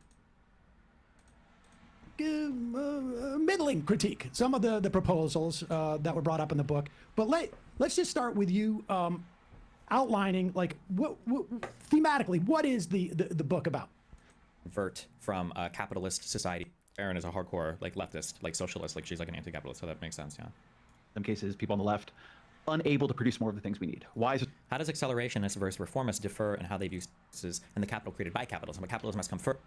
Middling critique some of the proposals that were brought up in the book, but let's just start with you outlining, like, what thematically, what is the book about? Convert from a capitalist society. Erin is a hardcore like leftist, like socialist, like she's like an anti-capitalist, so that makes sense. Yeah. In some cases, people on the left unable to produce more of the things we need. Why is it? How does accelerationists versus reformists differ in how they view services and the capital created by capitalism? But capitalism has come first.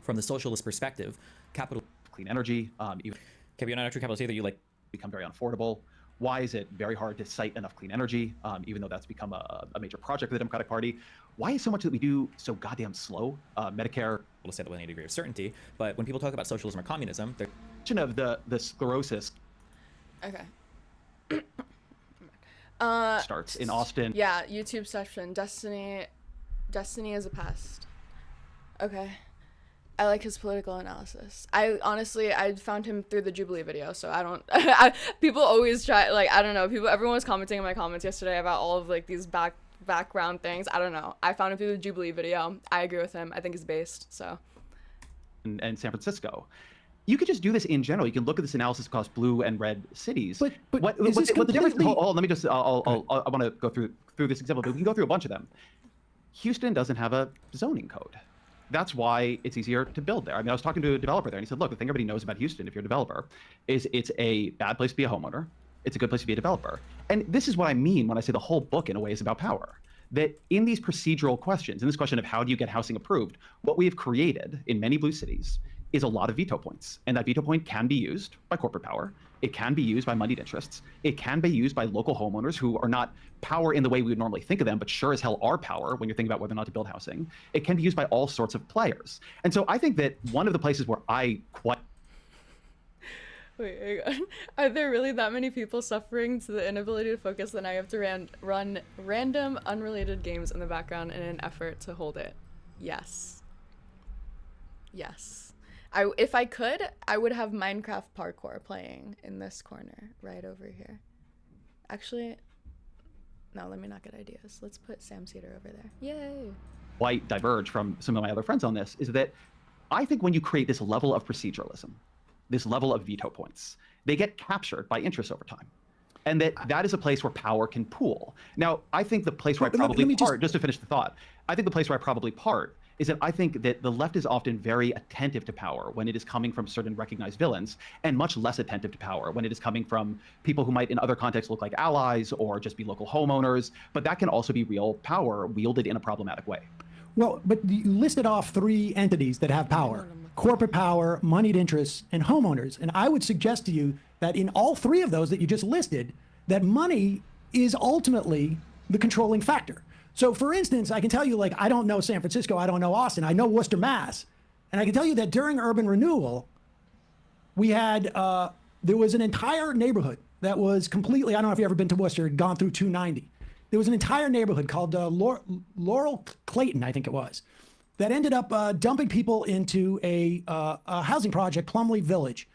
From the socialist perspective, capital Clean energy. Okay, but you're not a true capitalist either. You like become very unaffordable. Why is it very hard to cite enough clean energy, even though that's become a major project for the Democratic Party? Why is so much that we do so goddamn slow? Medicare. We'll say that with any degree of certainty, but when people talk about socialism or communism, they're of the sclerosis. Okay. Starts in Austin. Yeah, YouTube section. Destiny is a pest. Okay. I like his political analysis. I found him through the Jubilee video, so I don't. People always try, like, I don't know. Everyone was commenting in my comments yesterday about all of like these background things. I don't know. I found him through the Jubilee video. I agree with him. I think he's based. So. And San Francisco. You could just do this in general. You can look at this analysis across blue and red cities. But what the difference? Hold on, let me just. I want to go through this example, but we can go through a bunch of them. Houston doesn't have a zoning code. That's why it's easier to build there. I mean, I was talking to a developer there, and he said, look, the thing everybody knows about Houston, if you're a developer, is it's a bad place to be a homeowner. It's a good place to be a developer. And this is what I mean when I say the whole book, in a way, is about power. That in these procedural questions, in this question of how do you get housing approved, what we have created in many blue cities is a lot of veto points. And that veto point can be used by corporate power. It can be used by moneyed interests. It can be used by local homeowners who are not power in the way we would normally think of them, but sure as hell are power when you're thinking about whether or not to build housing. It can be used by all sorts of players. And so I think that one of the places where I quite... Wait, hang on. Are there really that many people suffering to the inability to focus that I have to run random, unrelated games in the background in an effort to hold it? Yes. Yes. If I could, I would have Minecraft parkour playing in this corner right over here. Actually, no, let me not get ideas. Let's put Sam Cedar over there. Yay. Why I diverge from some of my other friends on this is that I think when you create this level of proceduralism, this level of veto points, they get captured by interests over time. And that is a place where power can pool. Now, I think the place where I probably part, just to finish the thought, I think the place where I probably part is that I think that the left is often very attentive to power when it is coming from certain recognized villains, and much less attentive to power when it is coming from people who might in other contexts look like allies or just be local homeowners. But that can also be real power wielded in a problematic way. Well, but you listed off 3 entities that have power: corporate power, moneyed interests, and homeowners. And I would suggest to you that in all 3 of those that you just listed, that money is ultimately the controlling factor. So for instance, I can tell you, like, I don't know San Francisco, I don't know Austin, I know Worcester, Mass. And I can tell you that during urban renewal, we had, there was an entire neighborhood that was completely, I don't know if you've ever been to Worcester, had gone through 290. There was an entire neighborhood called Laurel Clayton, I think it was, that ended up dumping people into a housing project, Plumley Village.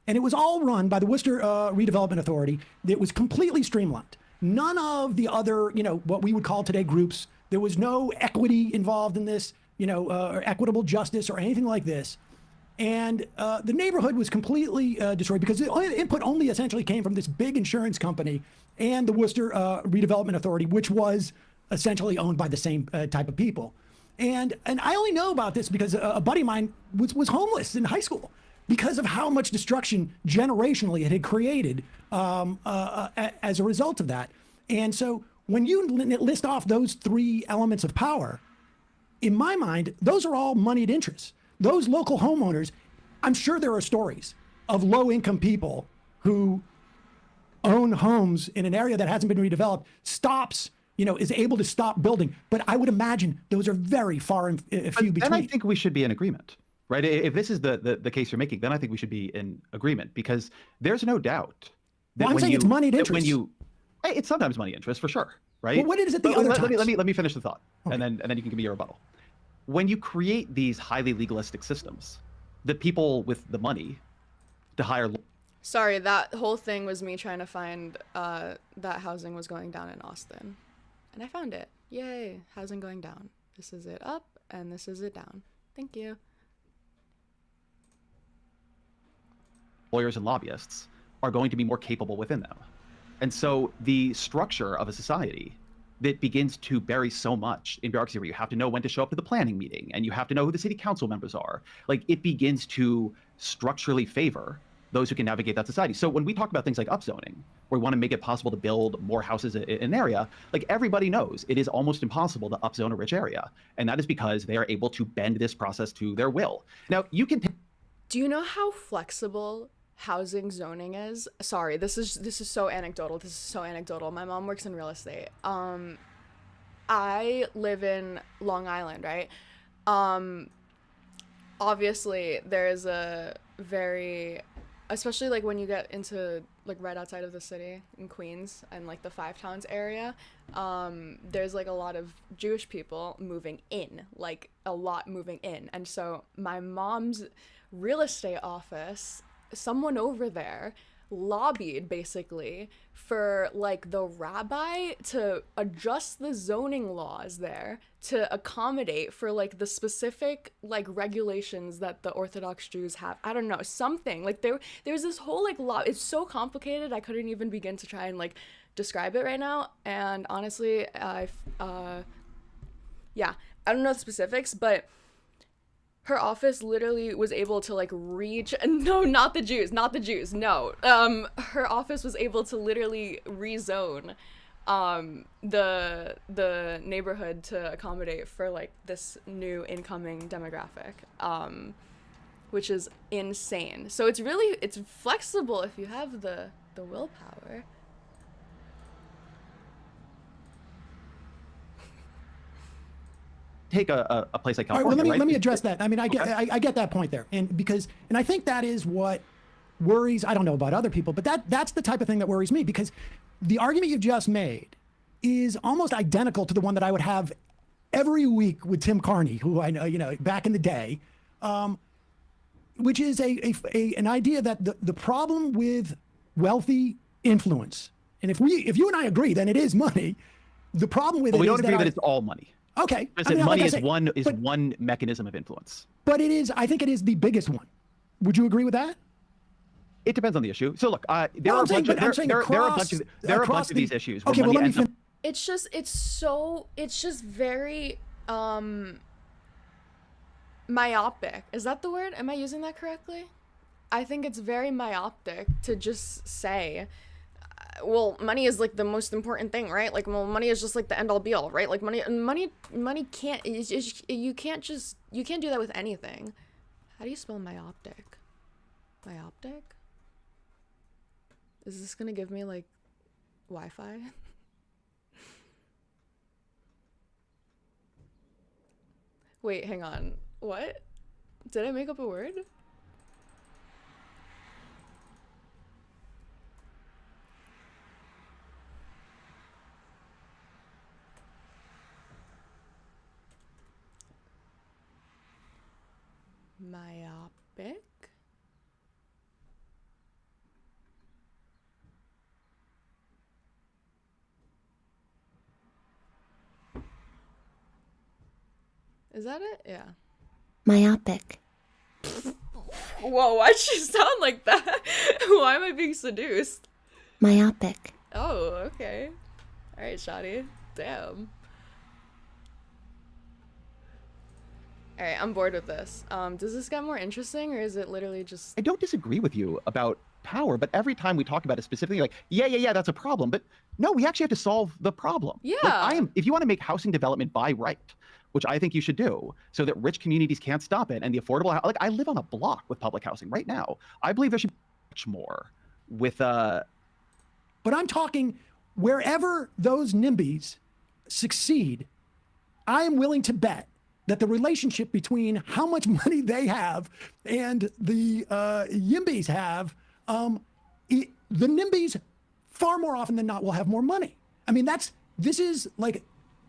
And it was all run by the Worcester Redevelopment Authority. It was completely streamlined. None of the other, what we would call today groups, there was no equity involved in this, or equitable justice or anything like this. And the neighborhood was completely destroyed because the input only essentially came from this big insurance company and the Worcester Redevelopment Authority, which was essentially owned by the same type of people. And I only know about this because a buddy of mine was homeless in high school because of how much destruction generationally it had created as a result of that. And so when you list off those 3 elements of power, in my mind, those are all moneyed interests. Those local homeowners, I'm sure there are stories of low-income people who own homes in an area that hasn't been redeveloped, is able to stop building. But I would imagine those are very far and few between. And I think we should be in agreement, right? If this is the case you're making, then I think we should be in agreement, because there's no doubt that I'm saying it's moneyed interest. It's sometimes money interest for sure, right? Well, what is it the other times? Let me finish the thought, okay. and then you can give me your rebuttal. When you create these highly legalistic systems, the people with the money to hire. Sorry, that whole thing was me trying to find that housing was going down in Austin. And I found it. Yay, housing going down. This is it up, and this is it down. Thank you. Lawyers and lobbyists are going to be more capable within them. And so the structure of a society that begins to bury so much in bureaucracy, where you have to know when to show up to the planning meeting and you have to know who the city council members are, like, it begins to structurally favor those who can navigate that society. So when we talk about things like upzoning, where we want to make it possible to build more houses in an area, like, everybody knows it is almost impossible to upzone a rich area. And that is because they are able to bend this process to their will. Now, you can Do you know how flexible housing zoning is? Sorry, this is so anecdotal. My mom works in real estate. I live in Long Island, right? Obviously there is a very, especially like when you get into like right outside of the city in Queens and like the Five Towns area, there's like a lot of Jewish people moving in, like a lot moving in. And so my mom's real estate office, someone over there lobbied basically for like the rabbi to adjust the zoning laws there to accommodate for like the specific like regulations that the Orthodox Jews have. I don't know, something like there's this whole like law. It's so complicated I couldn't even begin to try and like describe it right now. And honestly, I don't know the specifics, but her office literally was able to like reach, no, not the Jews, no. Her office was able to literally rezone the neighborhood to accommodate for like this new incoming demographic, which is insane. So it's flexible if you have the willpower. take a place like California. All right, well, right? let me address that. I mean, I get that point there, and I think that is what worries. I don't know about other people, but that's the type of thing that worries me, because the argument you just made is almost identical to the one that I would have every week with Tim Carney, who I know, back in the day. which is an idea that the problem with wealthy influence, and if you and I agree, then it is money. The problem with But it we is don't agree that that it's all money. okay. Just I that mean, money like I is say, one mechanism of influence. but it is. I think it is the biggest one. Would you agree with that? It depends on the issue. So look, there No, are I'm a saying- bunch of but I'm saying there are a across- bunch of across these the- issues where Okay, well, money let me ends up. fin- It's just very myopic. Is that the word? Am I using that correctly? I think it's very myopic to just say, well, money is like the most important thing, right? Like, well, money is just like the end all be all, right? Like money can't, you can't do that with anything. How do you spell myopic? Myopic? Is this gonna give me like Wi-Fi? Wait, hang on. What? Did I make up a word? Myopic? Is that it? Yeah. Myopic. Whoa, why'd you sound like that? Why am I being seduced? Myopic. Oh, okay. Alright, Shadi. Damn. Alright, I'm bored with this. Does this get more interesting, or is it literally just... I don't disagree with you about power, but every time we talk about it specifically, like, yeah, that's a problem. But no, we actually have to solve the problem. Yeah. Like, if you want to make housing development by right, which I think you should do, so that rich communities can't stop it, and the affordable, like, I live on a block with public housing right now. I believe there should be much more with, But I'm talking wherever those NIMBYs succeed, I am willing to bet that the relationship between how much money they have and the YIMBYs have, the NIMBYs far more often than not will have more money. I mean, this is like,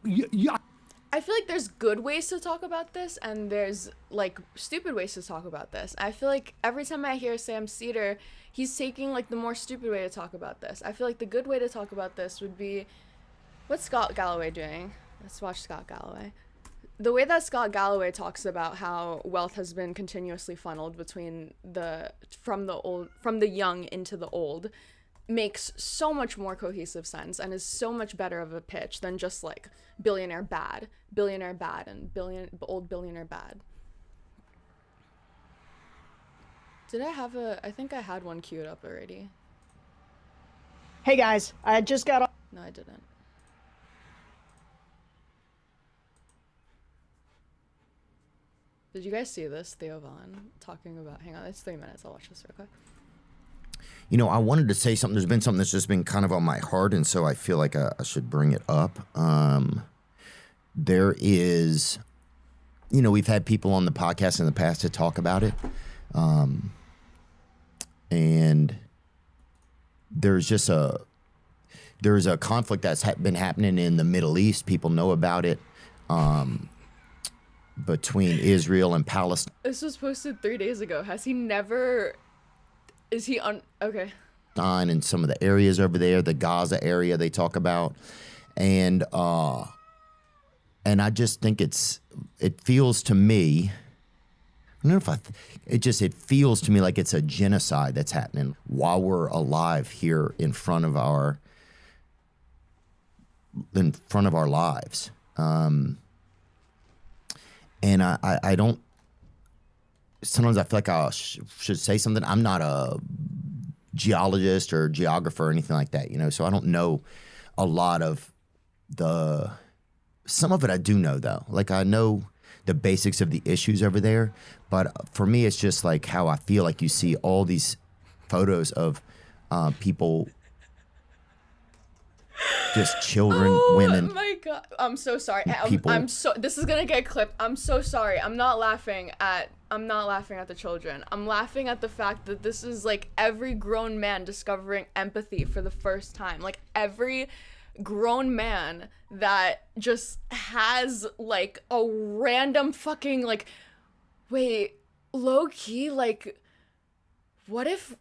I feel like there's good ways to talk about this, and there's like stupid ways to talk about this. I feel like every time I hear Sam Cedar, he's taking like the more stupid way to talk about this. I feel like the good way to talk about this would be, what's Scott Galloway doing? Let's watch Scott Galloway. The way that Scott Galloway talks about how wealth has been continuously funneled between from the young into the old makes so much more cohesive sense and is so much better of a pitch than just like billionaire bad, and old billionaire bad. Did I have I think I had one queued up already. Hey guys, I just got off. No, I didn't. Did you guys see this? Theo Vaughn talking about, hang on, it's 3 minutes. I'll watch this real quick. You know, I wanted to say something. There's been something that's just been kind of on my heart, and so I feel like I should bring it up. There is, you know, we've had people on the podcast in the past to talk about it. And there's just there's a conflict that's been happening in the Middle East. People know about it. Between Israel and Palestine. This was posted 3 days ago. Has he never... Is he on... Okay. And some of the areas over there, the Gaza area they talk about. And I just think it feels to me, I don't know if it feels to me like it's a genocide that's happening while we're alive here in front of our lives. And I don't, sometimes I feel like I should say something. I'm not a geologist or geographer or anything like that, you know, so I don't know a lot of some of it I do know though. Like I know the basics of the issues over there, but for me, it's just like how I feel like you see all these photos of people, just children, women. Oh my god, I'm so sorry. People. This is gonna get clipped. I'm so sorry. I'm not laughing at the children. I'm laughing at the fact that this is like every grown man discovering empathy for the first time. Like every grown man that just has like a random fucking like, wait, low key, like, what if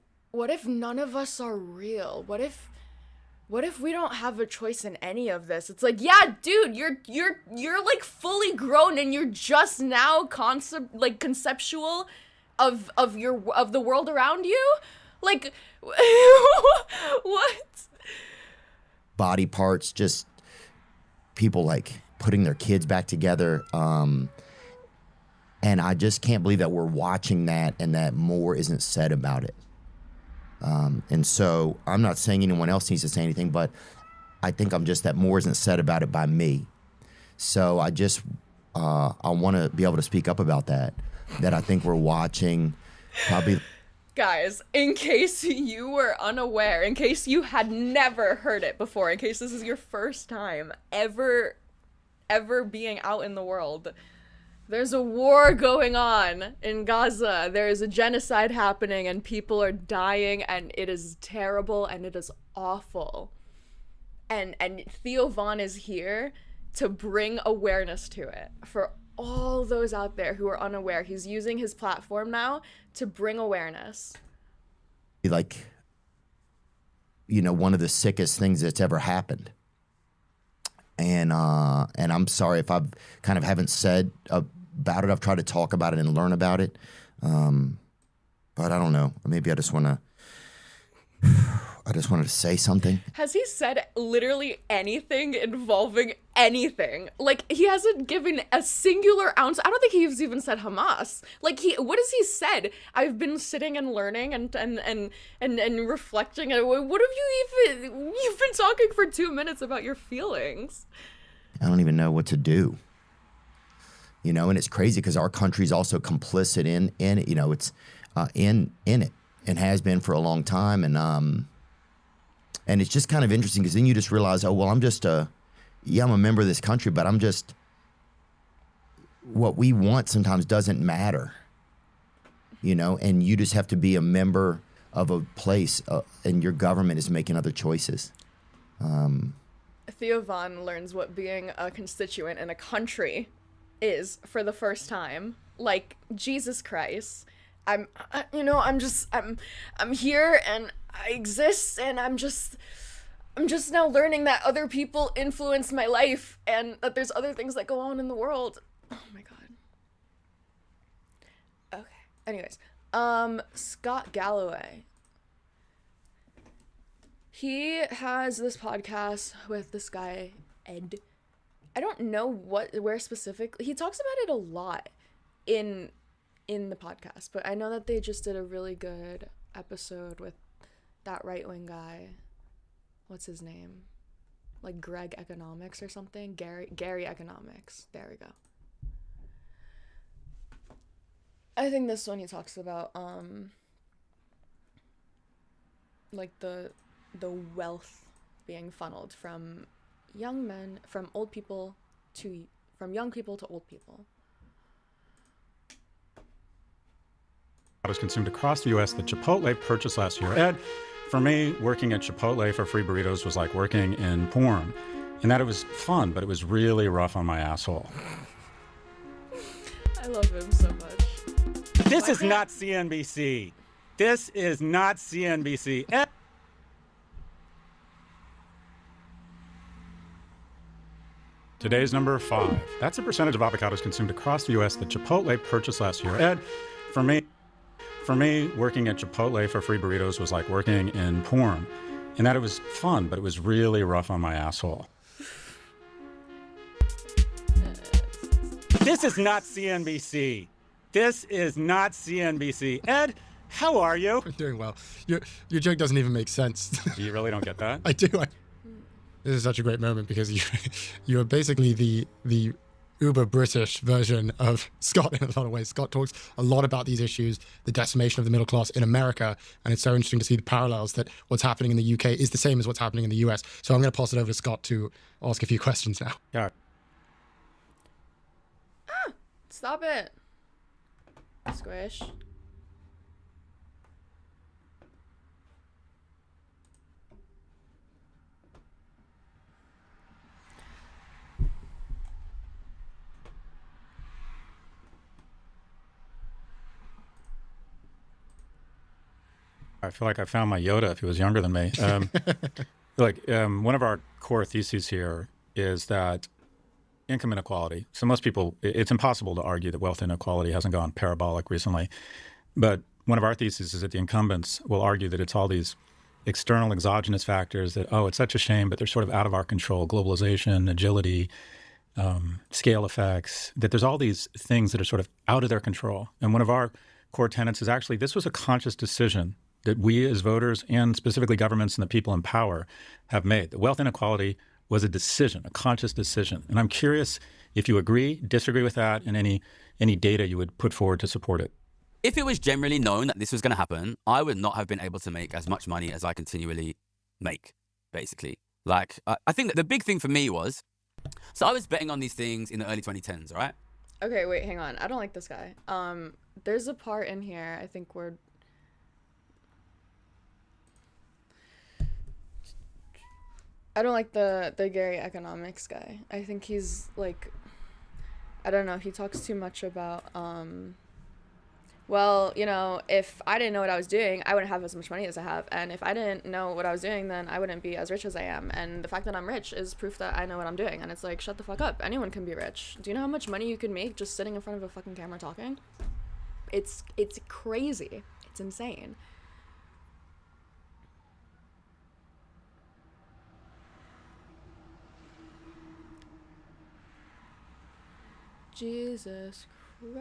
none of us are real? What if we don't have a choice in any of this? It's like, yeah, dude, you're like fully grown and you're just now conceptual of the world around you? Like what? Body parts, just people like putting their kids back together. And I just can't believe that we're watching that and that more isn't said about it. And so I'm not saying anyone else needs to say anything, but I think I'm just that more isn't said about it by me. So I just, I want to be able to speak up about that I think we're watching probably. Guys, in case you were unaware, in case you had never heard it before, in case this is your first time ever being out in the world, there's a war going on in Gaza. There is a genocide happening and people are dying and it is terrible and it is awful. And Theo Von is here to bring awareness to it for all those out there who are unaware. He's using his platform now to bring awareness. Like, you know, one of the sickest things that's ever happened. And I'm sorry if I've kind of haven't said about it. I've tried to talk about it and learn about it. But I don't know. Maybe I just wanted to say something. Has he said literally anything involving anything? Like, he hasn't given a singular ounce. I don't think he's even said Hamas. Like, what has he said? I've been sitting and learning and reflecting. And what have you've been talking for 2 minutes about your feelings. I don't even know what to do. You know, and it's crazy because our country's also complicit in it. You know, it's in it and has been for a long time. And it's just kind of interesting because then you just realize, oh, well, I'm a member of this country, but I'm just, what we want sometimes doesn't matter, you know, and you just have to be a member of a place and your government is making other choices. Theo Von learns what being a constituent in a country is for the first time. Like, Jesus Christ. I'm here and I exist and I'm just now learning that other people influence my life and that there's other things that go on in the world. Oh my god. Okay. Anyways, Scott Galloway. He has this podcast with this guy, Ed. I don't know where specifically. He talks about it a lot in the podcast, but I know that they just did a really good episode with that right-wing guy. What's his name? Like Greg Economics or something? Gary Economics. There we go. I think this one he talks about like the wealth being funneled from young men, from young people to old people. Was consumed across the U.S. that Chipotle purchased last year. Ed, for me, working at Chipotle for free burritos was like working in porn, in that it was fun, but it was really rough on my asshole. I love him so much. This is not CNBC. This is not CNBC. Ed. Today's number 5. That's the percentage of avocados consumed across the U.S. that Chipotle purchased last year. Ed, for me, working at Chipotle for free burritos was like working in porn, in that it was fun, but it was really rough on my asshole. This is not CNBC. This is not CNBC. Ed, how are you? I'm doing well. Your joke doesn't even make sense. You really don't get that? I do. This is such a great moment because you are basically the uber British version of Scott in a lot of ways. Scott talks a lot about these issues, the decimation of the middle class in America, and it's so interesting to see the parallels that what's happening in the UK is the same as what's happening in the US. So I'm going to pass it over to Scott to ask a few questions now. Yeah. Stop it. Squish. I feel like I found my Yoda if he was younger than me. One of our core theses here is that income inequality. So most people, it's impossible to argue that wealth inequality hasn't gone parabolic recently. But one of our theses is that the incumbents will argue that it's all these external exogenous factors that, oh, it's such a shame, but they're sort of out of our control. Globalization, agility, scale effects, that there's all these things that are sort of out of their control. And one of our core tenets is actually this was a conscious decision that we as voters and specifically governments and the people in power have made. The wealth inequality was a decision, a conscious decision. And I'm curious if you agree, disagree with that, and any data you would put forward to support it. If it was generally known that this was going to happen, I would not have been able to make as much money as I continually make, basically. Like, I think that the big thing for me was, so I was betting on these things in the early 2010s, right? Okay, wait, hang on. I don't like this guy. There's a part in here, I think where... I don't like the Gary economics guy. I think he's like, I don't know, he talks too much about, well, you know, if I didn't know what I was doing, I wouldn't have as much money as I have. And if I didn't know what I was doing, then I wouldn't be as rich as I am. And the fact that I'm rich is proof that I know what I'm doing. And it's like, shut the fuck up. Anyone can be rich. Do you know how much money you can make just sitting in front of a fucking camera talking? It's crazy. It's insane. Jesus Christ.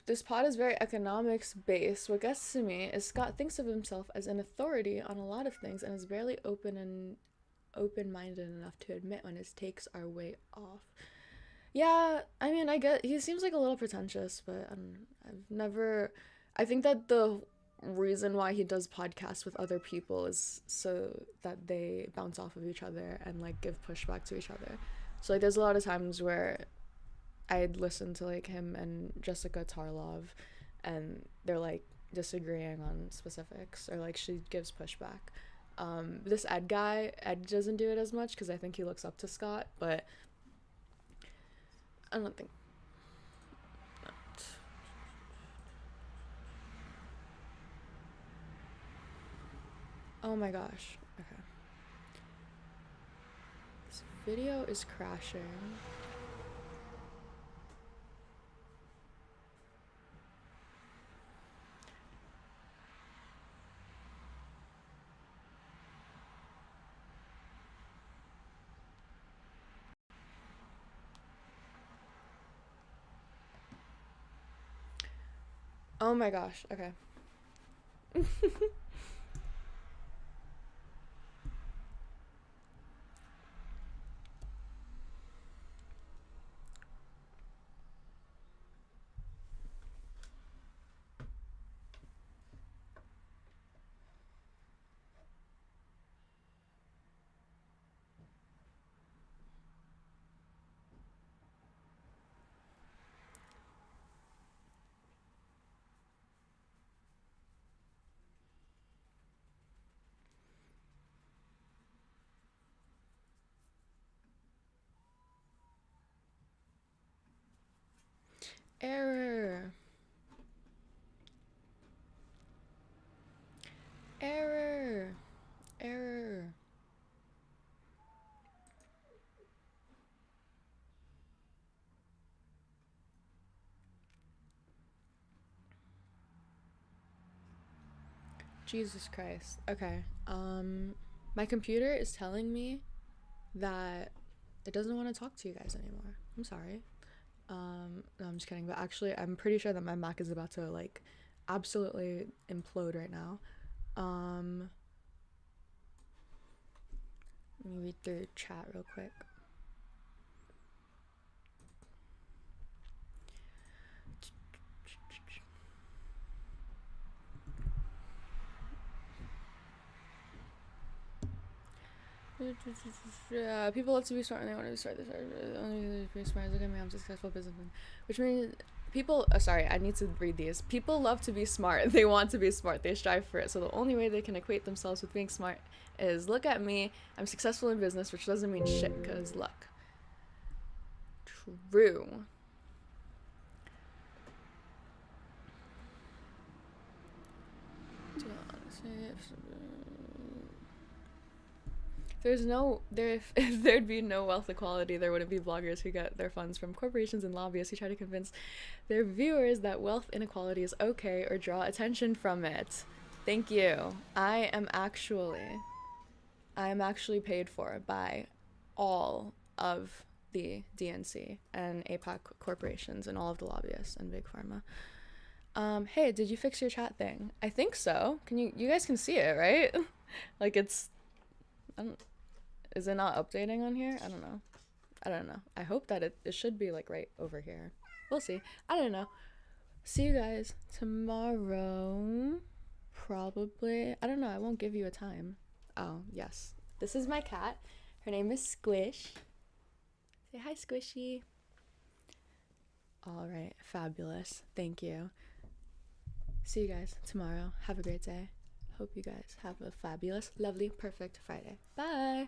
This pod is very economics based. What gets to me is Scott thinks of himself as an authority on a lot of things and is barely open-minded enough to admit when his takes are way off. Yeah, I mean, I get he seems like a little pretentious, but I think that the reason why he does podcasts with other people is so that they bounce off of each other and like give pushback to each other. So like there's a lot of times where I'd listen to like him and Jessica Tarlov and they're like disagreeing on specifics or like she gives pushback. This Ed doesn't do it as much because I think he looks up to Scott, but I don't think. Oh my gosh. Okay. This video is crashing. Oh my gosh, okay. Error. Error. Error. Jesus Christ. Okay. My computer is telling me that it doesn't want to talk to you guys anymore. I'm sorry. No, I'm just kidding, but actually I'm pretty sure that my Mac is about to like absolutely implode right now. Let me read through chat real quick. Yeah, people love to be smart and they want to be smart. Only be smart. Look at me, I'm a successful businessman. Which means people, sorry, I need to read these. People love to be smart. They want to be smart. They strive for it. So the only way they can equate themselves with being smart is, look at me. I'm successful in business, which doesn't mean shit because luck. True. If there'd be no wealth equality, there wouldn't be bloggers who get their funds from corporations and lobbyists who try to convince their viewers that wealth inequality is okay or draw attention from it. Thank you. I am actually paid for by all of the DNC and APAC corporations and all of the lobbyists and big pharma. Hey, did you fix your chat thing? I think so. You guys can see it, right? Like is it not updating on here? I don't know. I hope that it should be like right over here. We'll see. I don't know. See you guys tomorrow. Probably. I don't know. I won't give you a time. Oh, yes. This is my cat. Her name is Squish. Say hi, Squishy. All right. Fabulous. Thank you. See you guys tomorrow. Have a great day. Hope you guys have a fabulous, lovely, perfect Friday. Bye.